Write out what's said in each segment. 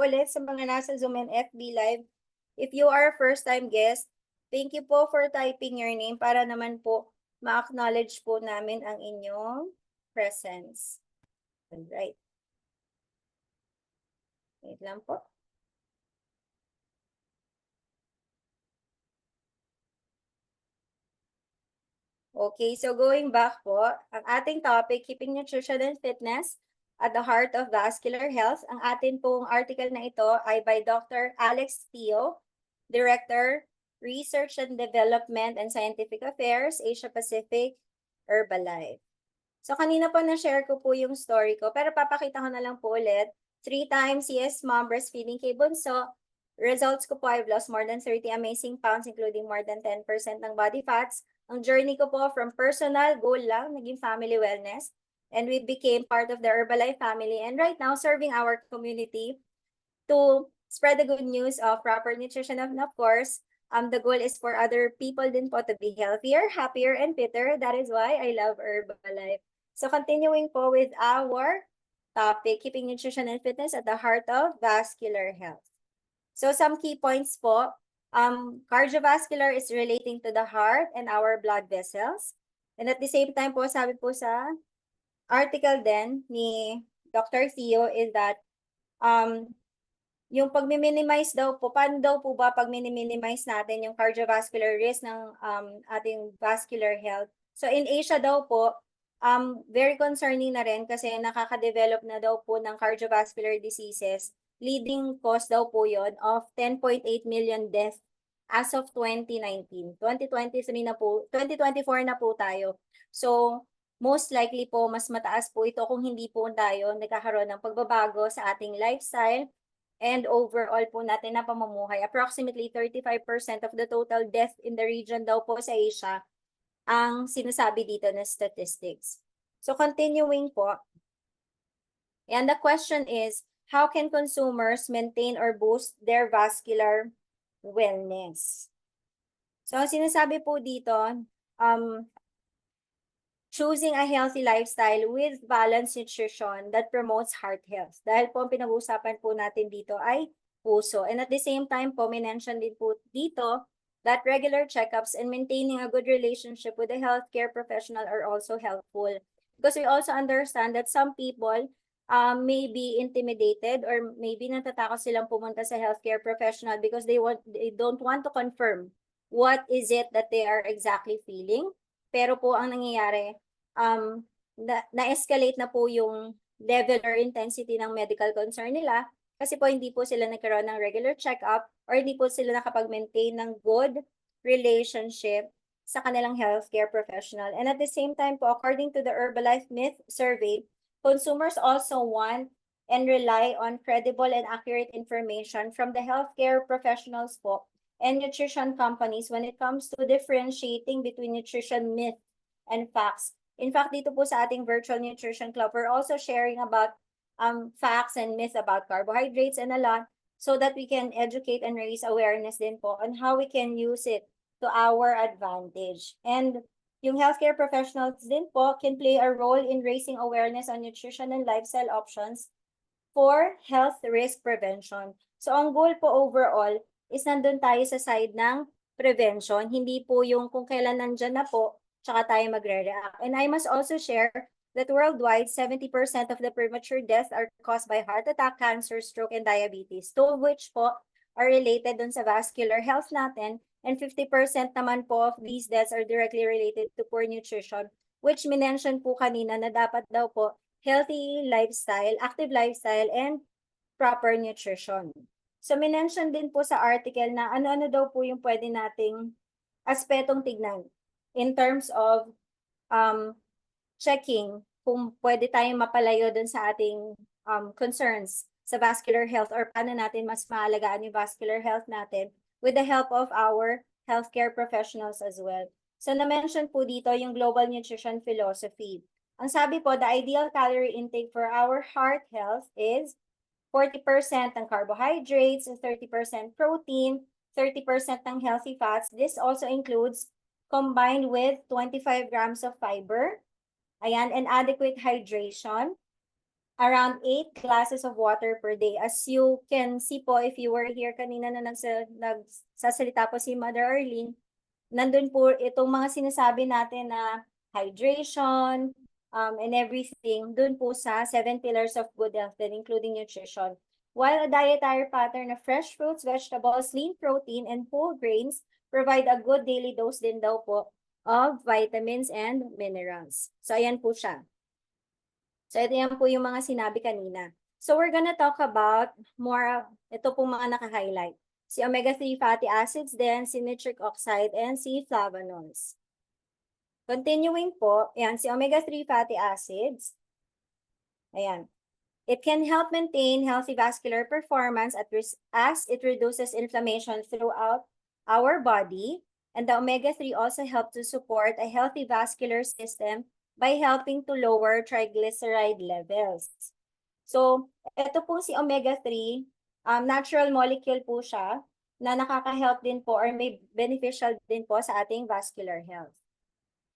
Ulit sa mga nasa Zoom and FB Live. If you are a first-time guest, thank you po for typing your name para naman po ma-acknowledge po namin ang inyong presence. Alright. Wait lang po. Okay, so going back po, ang ating topic, keeping nutrition and fitness at the heart of vascular health. Ang atin pong article na ito ay by Dr. Alex Teo, Director, Research and Development and Scientific Affairs, Asia Pacific, Herbalife. So kanina po na-share ko po yung story ko, pero papakita ko na lang po ulit. 3 times yes mom breastfeeding kay Bunso. Results ko po, I've lost more than 30 amazing pounds, including more than 10% ng body fats. Ang journey ko po from personal goal lang, naging family wellness. And we became part of the Herbalife family. And right now, serving our community to spread the good news of proper nutrition. And of course, the goal is for other people din po to be healthier, happier, and fitter. That is why I love Herbalife. So continuing po with our topic, keeping nutrition and fitness at the heart of vascular health. So some key points po, cardiovascular is relating to the heart and our blood vessels. And at the same time po, sabi po sa article din ni Dr. Theo is that yung pag-minimize daw po, paano daw po ba pag-minimize natin yung cardiovascular risk ng ating vascular health? So in Asia daw po, very concerning na rin kasi nakaka-develop na daw po ng cardiovascular diseases. Leading cause daw po yon of 10.8 million deaths as of 2019. 2023 na po, 2024 na po tayo. So, most likely po, mas mataas po ito kung hindi po tayo nagkakaroon ng pagbabago sa ating lifestyle and overall po natin na pamumuhay. Approximately 35% of the total death in the region daw po sa Asia ang sinasabi dito na statistics. So, continuing po, and the question is, how can consumers maintain or boost their vascular wellness? So, ang sinasabi po dito, choosing a healthy lifestyle with balanced nutrition that promotes heart health. Dahil po ang pinag-uusapan po natin dito ay puso. And at the same time po, minention din po dito that regular checkups and maintaining a good relationship with a healthcare professional are also helpful. Because we also understand that some people may be intimidated or maybe natatakot silang pumunta sa healthcare professional because they don't want to confirm what is it that they are exactly feeling. Pero po ang nangyayari, na-escalate na po yung level or intensity ng medical concern nila kasi po hindi po sila nagkaroon ng regular check-up or hindi po sila nakapag-maintain ng good relationship sa kanilang healthcare professional. And at the same time po, according to the Herbalife Myth Survey, consumers also want and rely on credible and accurate information from the healthcare professionals po and nutrition companies when it comes to differentiating between nutrition myth and facts. In fact, dito po sa ating virtual nutrition club, we're also sharing about facts and myths about carbohydrates and a lot so that we can educate and raise awareness din po on how we can use it to our advantage. And yung healthcare professionals din po can play a role in raising awareness on nutrition and lifestyle options for health risk prevention. So ang goal po overall is nandun tayo sa side ng prevention, hindi po yung kung kailan nandyan na po, tsaka tayo magre-react. And I must also share that worldwide, 70% of the premature deaths are caused by heart attack, cancer, stroke, and diabetes, two of which po are related dun sa vascular health natin, and 50% naman po of these deaths are directly related to poor nutrition, which minention po kanina na dapat daw po healthy lifestyle, active lifestyle, and proper nutrition. So, minention din po sa article na ano-ano daw po yung pwede nating aspetong tignan in terms of checking kung pwede tayong mapalayo dun sa ating concerns sa vascular health or paano natin mas maalagaan yung vascular health natin with the help of our healthcare professionals as well. So, na-mention po dito yung global nutrition philosophy. Ang sabi po, the ideal calorie intake for our heart health is 40% ng carbohydrates, 30% protein, 30% ng healthy fats. This also includes combined with 25 grams of fiber. Ayan, and adequate hydration. around 8 glasses of water per day. As you can see po, if you were here kanina na nagsasalita po si Mother Arlene, nandun po itong mga sinasabi natin na hydration, and everything, dun po sa 7 pillars of good health, including nutrition. While a dietary pattern of fresh fruits, vegetables, lean protein, and whole grains provide a good daily dose din daw po of vitamins and minerals. So, ayan po siya. So, ito yan po yung mga sinabi kanina. So, we're gonna talk about more, ito pong mga naka-highlight. Si omega-3 fatty acids din, si nitric oxide, and si flavonols. Continuing po, yan, si omega-3 fatty acids. Ayan. It can help maintain healthy vascular performance as it reduces inflammation throughout our body. And the omega-3 also help to support a healthy vascular system by helping to lower triglyceride levels. So, ito po si omega-3, natural molecule po siya na nakaka-help din po or may beneficial din po sa ating vascular health.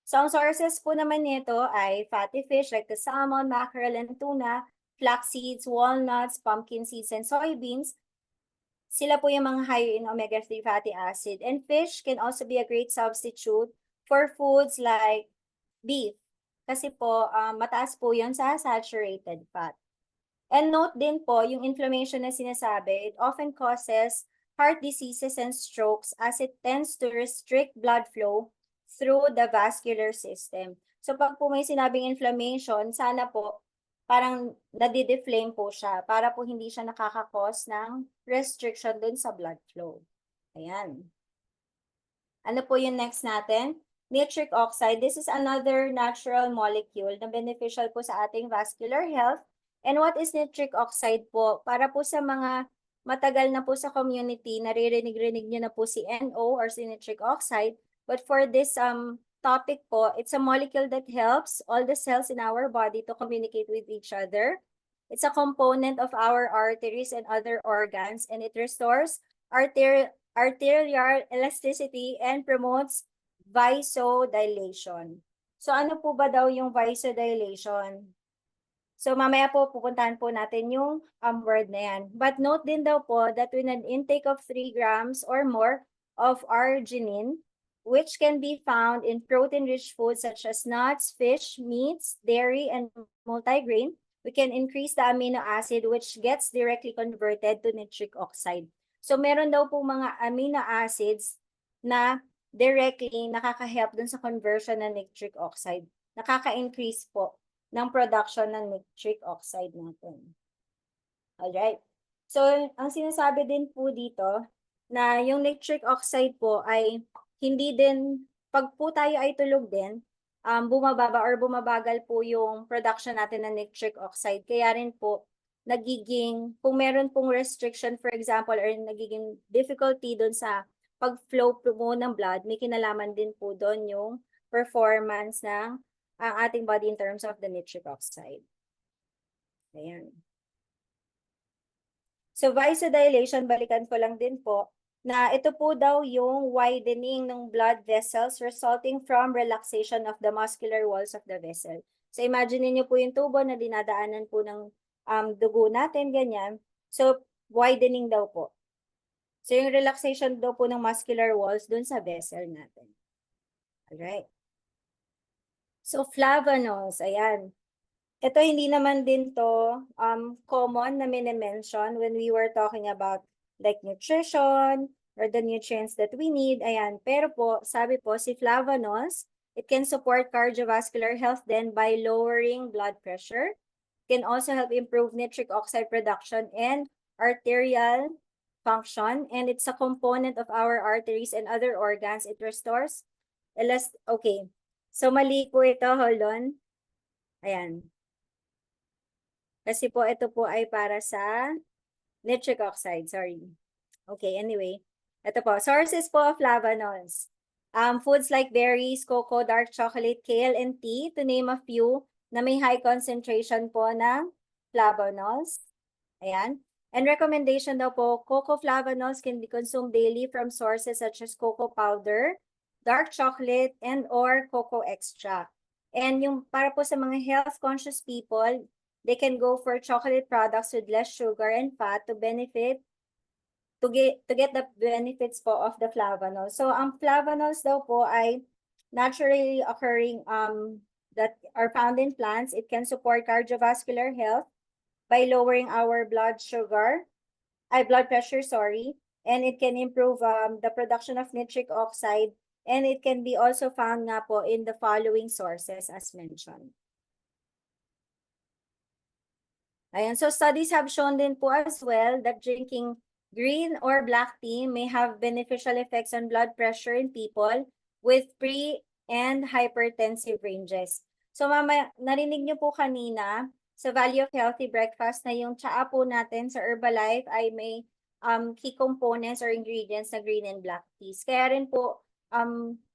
So, ang sources po naman nito ay fatty fish like the salmon, mackerel, and tuna, flax seeds, walnuts, pumpkin seeds, and soybeans. Sila po yung mga high in omega-3 fatty acid. And fish can also be a great substitute for foods like beef. Kasi po, mataas po yun sa saturated fat. And note din po, yung inflammation na sinasabi, it often causes heart diseases and strokes as it tends to restrict blood flow through the vascular system. So pag po may sinabing inflammation, sana po parang nadideflame po siya para po hindi siya nakaka-cause ng restriction dun sa blood flow. Ayan. Ano po yung next natin? Nitric oxide. This is another natural molecule na beneficial po sa ating vascular health. And what is nitric oxide po? Para po sa mga matagal na po sa community, naririnig-rinig nyo na po si NO or si nitric oxide. But for this topic po, it's a molecule that helps all the cells in our body to communicate with each other. It's a component of our arteries and other organs, and it restores arterial elasticity and promotes vasodilation. So ano po ba daw yung vasodilation? So mamaya po pupuntahan po natin yung word na yan. But note din daw po that with an intake of 3 grams or more of arginine, which can be found in protein-rich foods such as nuts, fish, meats, dairy, and multigrain, we can increase the amino acid which gets directly converted to nitric oxide. So meron daw po mga amino acids na directly nakaka-help dun sa conversion ng nitric oxide. Nakaka-increase po ng production ng nitric oxide natin. Alright. So, ang sinasabi din po dito na yung nitric oxide po ay hindi din, pag po tayo ay tulog din, bumababa or bumabagal po yung production natin ng nitric oxide. Kaya rin po, nagiging, kung meron pong restriction, for example, or nagiging difficulty doon sa pag-flow po ng blood, may kinalaman din po doon yung performance ng ang ating body in terms of the nitric oxide. Ayan. So, vasodilation, balikan ko lang din po, na ito po daw yung widening ng blood vessels resulting from relaxation of the muscular walls of the vessel. So, imagine niyo po yung tubo na dinadaanan po ng dugo natin, ganyan. So, widening daw po. So, yung relaxation daw po ng muscular walls dun sa vessel natin. Alright. So, flavonols, ayan. Ito hindi naman din to common na mini-mention when we were talking about like nutrition or the nutrients that we need. Ayan. Pero po, sabi po, si flavonols, it can support cardiovascular health then by lowering blood pressure. It can also help improve nitric oxide production and arterial function. And it's a component of our arteries and other organs. It restores okay. So, mali po ito. Hold on. Ayan. Kasi po, ito po ay para sa nitric oxide. Sorry. Okay, anyway. Ito po. Sources po of flavonols. Foods like berries, cocoa, dark chocolate, kale, and tea, to name a few, na may high concentration po ng flavonols. Ayan. And recommendation daw po, cocoa flavonols can be consumed daily from sources such as cocoa powder, dark chocolate, and or cocoa extract. And yung para po sa mga health-conscious people, they can go for chocolate products with less sugar and fat to get the benefits po of the flavonols. So ang flavonols daw po ay naturally occurring that are found in plants. It can support cardiovascular health by lowering our blood pressure, sorry, and it can improve the production of nitric oxide, and it can be also found nga po in the following sources as mentioned. Ayan, so studies have shown din po as well that drinking green or black tea may have beneficial effects on blood pressure in people with pre- and hypertensive ranges. So mama, narinig niyo po kanina sa Value of Healthy Breakfast na yung tsaa po natin sa Herbalife ay may key components or ingredients na green and black teas. Kaya rin po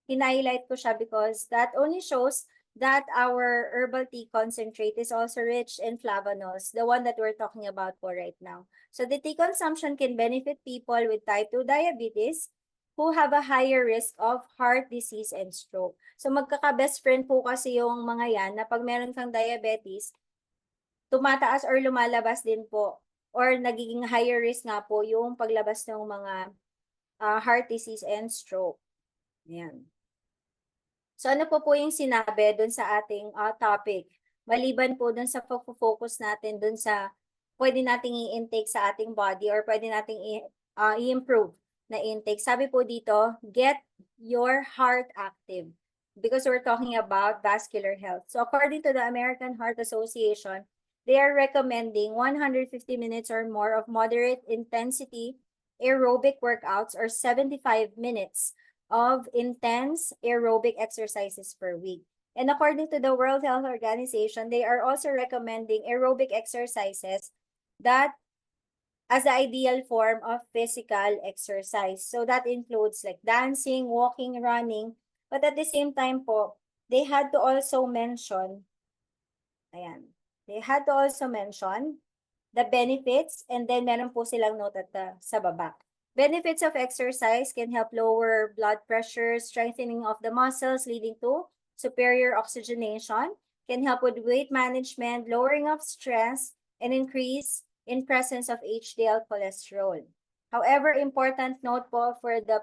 hinighlight ko siya because that only shows that our herbal tea concentrate is also rich in flavonols, the one that we're talking about for right now. So the tea consumption can benefit people with type 2 diabetes who have a higher risk of heart disease and stroke. So magkaka-best friend po kasi yung mga yan na pag meron kang diabetes, tumataas or lumalabas din po or nagiging higher risk nga po yung paglabas ng mga heart disease and stroke. Ayan. So ano po yung sinabi dun sa ating topic? Maliban po dun sa focus natin dun sa pwede nating i-intake sa ating body or pwede nating i-improve na intake. Sabi po dito, get your heart active because we're talking about vascular health. So according to the American Heart Association, they are recommending 150 minutes or more of moderate intensity aerobic workouts or 75 minutes of intense aerobic exercises per week. And according to the World Health Organization, they are also recommending aerobic exercises that as the ideal form of physical exercise. So that includes like dancing, walking, running. But at the same time po, they had to also mention, the benefits and then meron po silang note at sa baba. Benefits of exercise can help lower blood pressure, strengthening of the muscles leading to superior oxygenation, can help with weight management, lowering of stress, and increase in presence of HDL cholesterol. However, important note po for the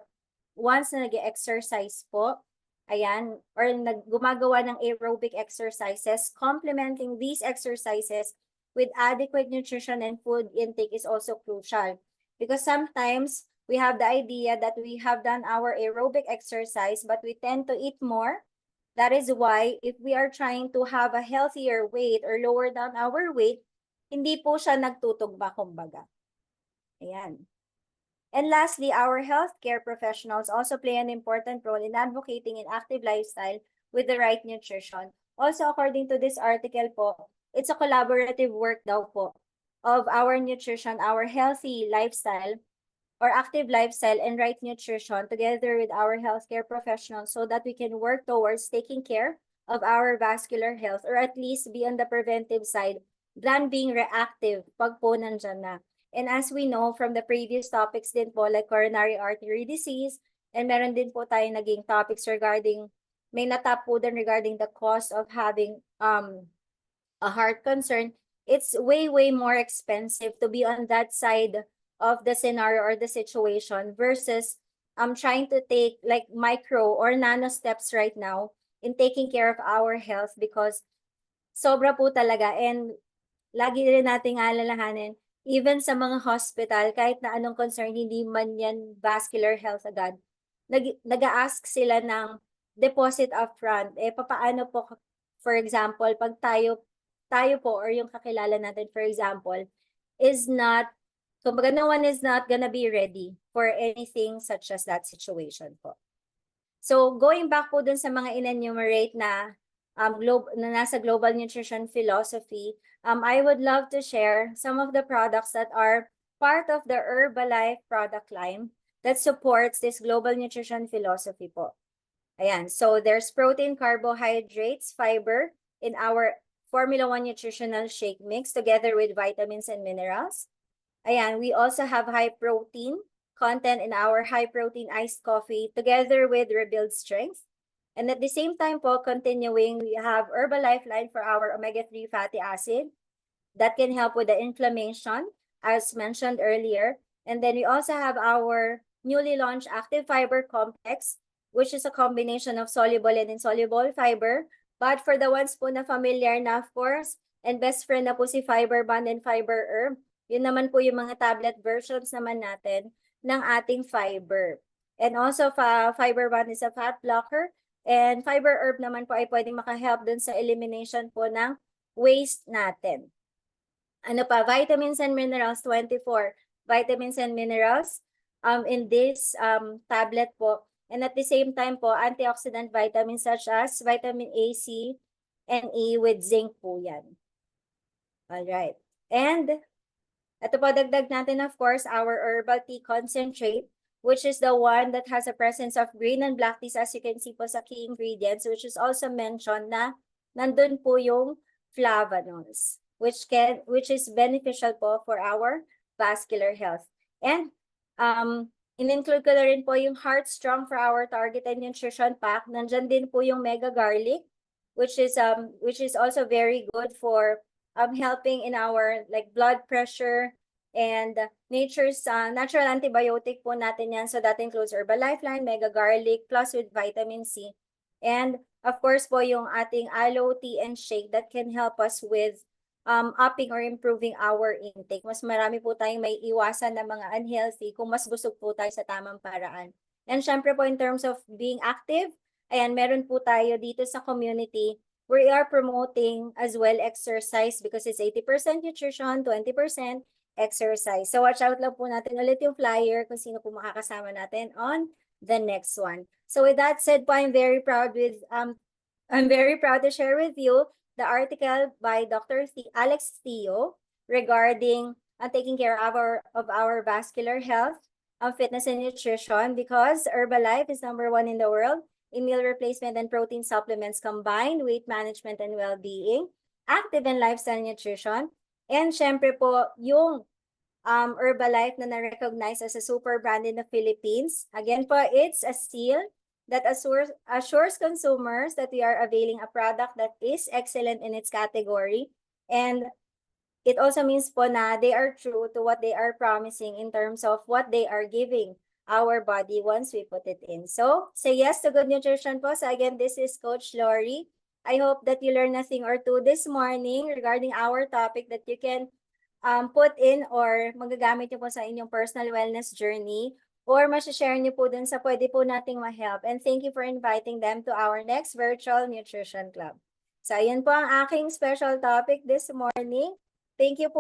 ones na nag-exercise po, ayan, or gumagawa ng aerobic exercises, complementing these exercises with adequate nutrition and food intake is also crucial. Because sometimes we have the idea that we have done our aerobic exercise, but we tend to eat more. That is why if we are trying to have a healthier weight or lower down our weight, hindi po siya nagtutugma kumbaga. Ayan. And lastly, our healthcare professionals also play an important role in advocating an active lifestyle with the right nutrition. Also, according to this article po, it's a collaborative work daw po of our nutrition, our healthy lifestyle or active lifestyle and right nutrition together with our healthcare professionals so that we can work towards taking care of our vascular health or at least be on the preventive side than being reactive pag po nandyan na. And as we know from the previous topics din po like coronary artery disease and meron din po tayo naging topics regarding, may natap po din regarding the cost of having a heart concern. It's way more expensive to be on that side of the scenario or the situation versus trying to take like micro or nano steps right now in taking care of our health because sobra po talaga. And lagi rin nating alalahanin, even sa mga hospital, kahit na anong concern, hindi man yan vascular health agad, nag-a-ask sila ng deposit upfront. Papaano po, for example, pag tayo po or yung kakilala natin, for example, is not, kumbaga no one is not gonna be ready for anything such as that situation po. So going back po dun sa mga in-enumerate na nasa global nutrition philosophy, I would love to share some of the products that are part of the Herbalife product line that supports this global nutrition philosophy po. Ayan, so there's protein, carbohydrates, fiber in our Formula 1 nutritional shake mix together with vitamins and minerals. Ayan, we also have high protein content in our high protein iced coffee together with Rebuild Strength. And at the same time po, continuing, we have Herbalife line for our omega-3 fatty acid, that can help with the inflammation, as mentioned earlier. And then we also have our newly launched Active Fiber Complex, which is a combination of soluble and insoluble fiber. But for the ones po na familiar na, of course, and best friend na po si Fiber Bond and Fiber Herb, yun naman po yung mga tablet versions naman natin ng ating fiber. And also, Fiber Bond is a fat blocker. And Fiber Herb naman po ay pwedeng makahelp dun sa elimination po ng waste natin. Ano pa? Vitamins and minerals, 24 vitamins and minerals in this tablet po. And at the same time po, antioxidant vitamins such as vitamin A, C, and E with zinc po yan. Alright. And ito po, dagdag natin, of course, our herbal tea concentrate, which is the one that has a presence of green and black teas, as you can see po sa key ingredients, which is also mentioned na nandun po yung flavonols, which is beneficial po for our vascular health. And in-include ko na rin po yung Heart Strong for our targeted nutrition pack. Nandyan din po yung mega garlic, which is also very good for helping in our like blood pressure, and nature's natural antibiotic po natin yan. So that includes Herbal Lifeline, mega garlic, plus with vitamin C. And of course po yung ating aloe tea and shake that can help us with upping or improving our intake. Mas marami po tayong may iwasan na mga unhealthy kung mas busog po tayo sa tamang paraan. And syempre po in terms of being active, ayan, meron po tayo dito sa community. We are promoting as well exercise because it's 80% nutrition, 20% exercise. So watch out lang po natin ulit yung flyer kung sino po makakasama natin on the next one. So with that said po, I'm very proud to share with you the article by Dr. Alex Theo regarding taking care of our vascular health, fitness and nutrition, because Herbalife is #1 in the world in meal replacement and protein supplements combined, weight management and well-being, active and lifestyle nutrition. And syempre po, yung Herbalife na na-recognize as a super brand in the Philippines. Again po, it's a seal that assures consumers that we are availing a product that is excellent in its category. And it also means po na they are true to what they are promising in terms of what they are giving our body once we put it in. So, say yes to good nutrition po. So again, this is Coach Lori. I hope that you learned a thing or two this morning regarding our topic that you can put in or magagamit nyo po sa inyong personal wellness journey, or masashare nyo po dun sa pwede po nating ma-help. And thank you for inviting them to our next virtual nutrition club. So, ayan po ang aking special topic this morning. Thank you po.